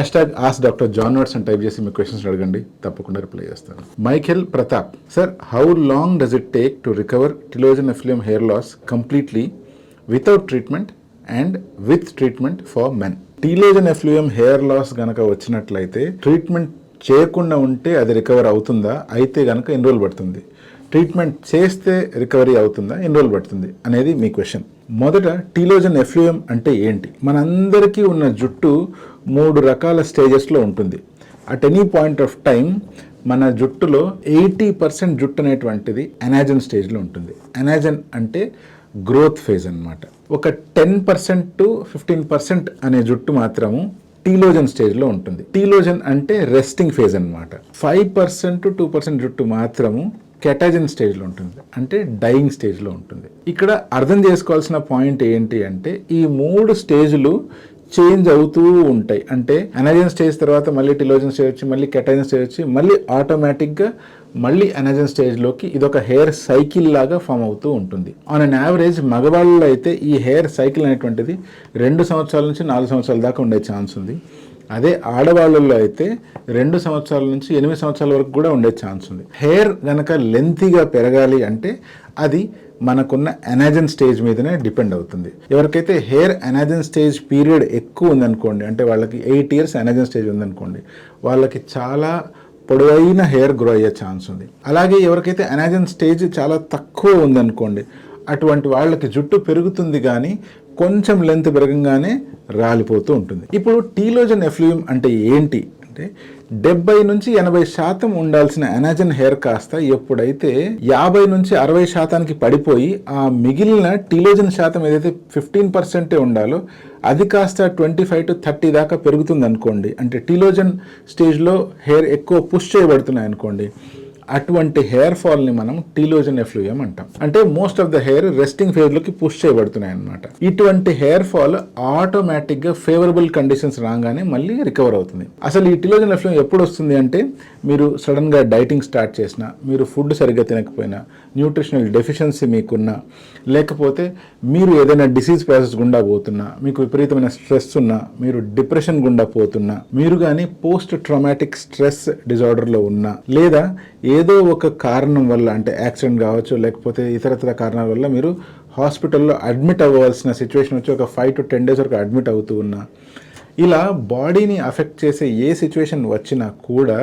Hash tag ask doctor John notes అని type చేసి మీ క్వశ్చన్స్ అడగండి, తప్పకుండా రిప్లై చేస్తాను. Michael Pratap, sir how long does it take to recover telogen effluvium hair loss completely without treatment and with treatment for men? Telogen effluvium hair loss గనక వచ్చినట్లయితే treatment చేయకుండా ఉంటే అది రికవర్ అవుతుందా, అయితే గనక ఎన్ని రోజులు పడుతుంది, ట్రీట్మెంట్ చేస్తే రికవరీ అవుతుందా, ఎన్ని రోజులు పడుతుంది అనేది మీ క్వశ్చన్. మొదట టిలోజన్ ఎఫ్లూయం అంటే ఏంటి? మనందరికీ ఉన్న జుట్టు 3 రకాల స్టేజెస్లో ఉంటుంది. At any point of time మన జుట్టులో 80% జుట్టు అనేటువంటిది అనాజన్ స్టేజ్లో ఉంటుంది. అనాజన్ అంటే గ్రోత్ ఫేజ్ అన్నమాట. ఒక 10% to 15% అనే జుట్టు మాత్రము టీలోజన్ స్టేజ్లో ఉంటుంది. టీలోజన్ అంటే రెస్టింగ్ ఫేజ్ అన్నమాట. 5% to 2% జుట్టు మాత్రము కెటాజన్ స్టేజ్లో ఉంటుంది, అంటే డైయింగ్ స్టేజ్లో ఉంటుంది. ఇక్కడ అర్థం చేసుకోవాల్సిన పాయింట్ ఏంటి అంటే ఈ 3 స్టేజ్లు చేంజ్ అవుతూ ఉంటాయి. అంటే అనాజన్ స్టేజ్ తర్వాత మళ్ళీ టిలోజన్ స్టేజ్ వచ్చి మళ్ళీ కెటాజన్ స్టేజ్ వచ్చి మళ్ళీ ఆటోమేటిక్గా మళ్ళీ అనాజన్ స్టేజ్లోకి ఇదొక హెయిర్ సైకిల్ లాగా ఫామ్ అవుతూ ఉంటుంది. ఆన్ అన్ యావరేజ్ మగవాళ్ళలో అయితే ఈ హెయిర్ సైకిల్ అనేటువంటిది 2 సంవత్సరాల నుంచి 4 సంవత్సరాల దాకా ఉండే ఛాన్స్ ఉంది. అదే ఆడవాళ్ళల్లో అయితే 2 సంవత్సరాల నుంచి 8 సంవత్సరాల వరకు కూడా ఉండే ఛాన్స్ ఉంది. హెయిర్ కనుక లెంతీగా పెరగాలి అంటే అది మనకున్న అనాజన్ స్టేజ్ మీదనే డిపెండ్ అవుతుంది. ఎవరికైతే హెయిర్ అనాజన్ స్టేజ్ పీరియడ్ ఎక్కువ ఉందనుకోండి, అంటే వాళ్ళకి 8 years అనాజన్ స్టేజ్ ఉందనుకోండి, వాళ్ళకి చాలా పొడవైన హెయిర్ గ్రో అయ్యే ఛాన్స్ ఉంది. అలాగే ఎవరికైతే అనాజన్ స్టేజ్ చాలా తక్కువ ఉందనుకోండి, అటువంటి వాళ్ళకి జుట్టు పెరుగుతుంది కానీ కొంచెం లెంత్ పెరగంగానే రాలిపోతూ ఉంటుంది. ఇప్పుడు టీలోజన్ ఎఫ్లూయం అంటే ఏంటి అంటే 70 నుంచి 80% ఉండాల్సిన అనాజన్ హెయిర్ కాస్త ఎప్పుడైతే 50 నుంచి 60% పడిపోయి ఆ మిగిలిన టీలోజన్ శాతం ఏదైతే 15% ఉండాలో అది కాస్త 25 to 30 దాకా పెరుగుతుంది అనుకోండి, అంటే టీలోజన్ స్టేజ్లో హెయిర్ ఎక్కువ పుష్ చేయబడుతున్నాయి అనుకోండి, అటువంటి హెయిర్ ఫాల్ని మనం టీలోజన్ ఎఫ్లూయం అంటాం. అంటే most of the hair resting ఫేజ్లోకి పుష్ చేయబడుతున్నాయి అన్నమాట. ఇటువంటి హెయిర్ ఫాల్ ఆటోమేటిక్గా ఫేవరబుల్ కండిషన్స్ రాగానే మళ్ళీ రికవర్ అవుతుంది. అసలు ఈ టీలోజన్ ఎఫ్లూయం ఎప్పుడు వస్తుంది అంటే మీరు సడన్గా డైటింగ్ స్టార్ట్ చేసినా, మీరు ఫుడ్ సరిగ్గా తినకపోయినా, న్యూట్రిషనల్ డెఫిషియన్సీ మీకున్నా, లేకపోతే మీరు ఏదైనా డిసీజ్ ప్రాసెస్ గుండా పోతున్నా, మీకు విపరీతమైన స్ట్రెస్ ఉన్నా, మీరు డిప్రెషన్ గుండా పోతున్నా, మీరు కానీ పోస్ట్ ట్రామాటిక్ స్ట్రెస్ డిజార్డర్లో ఉన్నా, లేదా ఏదో ఒక కారణం వల్ల అంటే యాక్సిడెంట్ కావచ్చు, లేకపోతే ఇతరతర కారణాల వల్ల మీరు హాస్పిటల్లో అడ్మిట్ అవ్వాల్సిన సిచ్యువేషన్ వచ్చి ఒక 5 to 10 days వరకు అడ్మిట్ అవుతూ ఉన్నా, ఇలా బాడీని అఫెక్ట్ చేసే ఏ సిచ్యువేషన్ వచ్చినా కూడా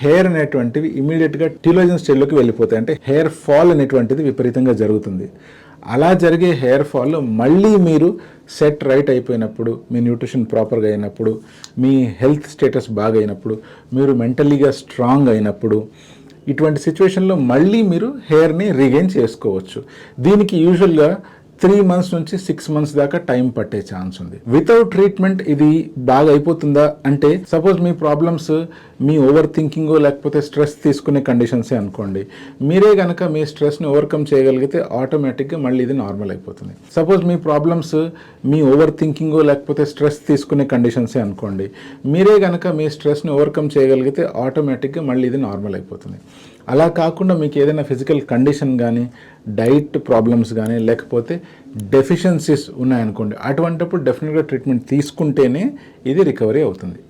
హెయిర్ అనేటువంటివి ఇమీడియట్గా టీలోజన్ స్టేజ్లోకి వెళ్ళిపోతాయి. అంటే హెయిర్ ఫాల్ అనేటువంటిది విపరీతంగా జరుగుతుంది. అలా జరిగే హెయిర్ ఫాల్ మళ్ళీ మీరు సెట్ రైట్ అయిపోయినప్పుడు, మీ న్యూట్రిషన్ ప్రాపర్గా అయినప్పుడు, మీ హెల్త్ స్టేటస్ బాగా అయినప్పుడు, మీరు మెంటలీగా స్ట్రాంగ్ అయినప్పుడు, ఇటువంటి సిచ్యువేషన్లో మళ్ళీ మీరు హెయిర్ని రీగెయిన్ చేసుకోవచ్చు. దీనికి యూజువల్గా 3 months నుంచి 6 months దాకా టైం పట్టే ఛాన్స్ ఉంది. వితౌట్ ట్రీట్మెంట్ ఇది బాగా అయిపోతుందా అంటే, సపోజ్ మీ ప్రాబ్లమ్స్ మీ ఓవర్ థింకింగో లేకపోతే స్ట్రెస్ తీసుకునే కండిషన్సే అనుకోండి, మీరే కనుక మీ స్ట్రెస్ని ఓవర్కమ్ చేయగలిగితే ఆటోమేటిక్గా మళ్ళీ ఇది నార్మల్ అయిపోతుంది. సపోజ్ మీ ప్రాబ్లమ్స్ మీ ఓవర్ థింకింగో లేకపోతే స్ట్రెస్ తీసుకునే కండిషన్సే అనుకోండి, మీరే కనుక మీ స్ట్రెస్ని ఓవర్కమ్ చేయగలిగితే ఆటోమేటిక్గా మళ్ళీ ఇది నార్మల్ అయిపోతుంది. అలా కాకుండా మీకు ఏదైనా ఫిజికల్ కండిషన్ కానీ, డైట్ ప్రాబ్లమ్స్ కానీ, లేకపోతే డెఫిషియన్సీస్ ఉన్నాయనుకోండి, అటువంటిప్పుడు డెఫినెట్గా ట్రీట్మెంట్ తీసుకుంటేనే ఇది రికవరీ అవుతుంది.